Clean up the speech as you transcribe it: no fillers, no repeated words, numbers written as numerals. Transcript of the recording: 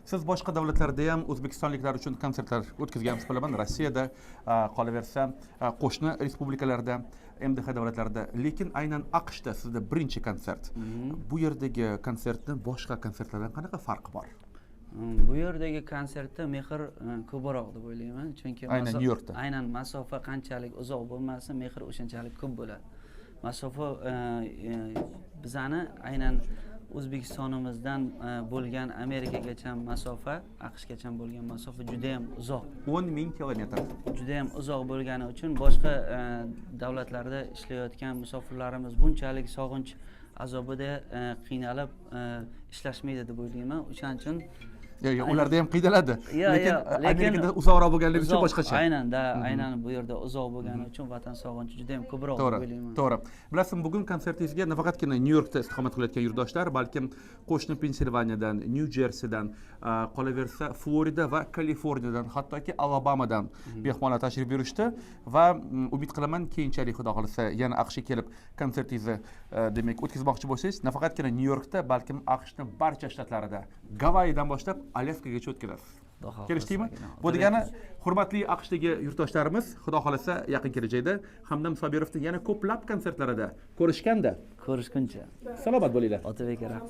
Siz boshqa davlatlarda ham o'zbekistonliklar uchun konsertlar o'tkazgansiz bilaman. Rossiyada, qolaversa, qo'shni respublikalarda, MDH davlatlarida, lekin aynan AQShda sizda birinchi konsert. Bu yerdagi konsertdan boshqa konsertlardan qanaqa farqi bor? Bu yerdagi konsertda mehr ko'proq deb o'ylayman, chunki aynan Nyu-Yorkda. Aynan masofa qanchalik uzoq bo'lmasa, mehr o'shanchalik ko'p bo'ladi. Masofa bizani aynan O'zbekistonimizdan bo'lgan Amerikagacha masofa, AQShgacha bo'lgan masofa juda ham uzoq. 10,000 kilometr. Juda ham uzoq bo'lgani uchun boshqa davlatlarda ishlayotgan musofirlarimiz bunchalik sog'inch azobida qiynalib ishlashmaydi deb o'ylayman. O'shaning uchun ularda ham qiynaladi. Lekin Amerikada uzoqroq bo'lganligi uchun boshqacha. Aynan bu yerda uzoq bo'lgani uchun vatan sog'inchi juda ham ko'proq deb o'ylayman. To'g'ri. Bilasizmi, bugun konsertingizga nafaqatgina Nyu-Yorkda istiqomat qilayotgan yurtdoshlar, balkim qo'shni Pensilvaniyadan, Nyu-Jersidan, qolaversa Florida va Kaliforniyadan, hattoki Alabamadan mehmonlar tashrif buyurishdi va umid qilaman keyinchalik xudo xolisa yana AQShga kelib konsertingizni demak o'tkazmoqchi bo'lsangiz, nafaqatgina Nyu-Yorkda, balkim AQShning barcha shtatlarida, Gavayidan boshlab Alaskagacha o'tkazasiz. Kelishdingmi? Bu degani hurmatli AQShdagi yurtdoshlarimiz, xudo xolasa yaqin kelajakda Hamdam Sobirovning yana ko'plab konsertlarida ko'rishganda. Ko'rishguncha. Salomat bo'linglar. Otabek rahmat.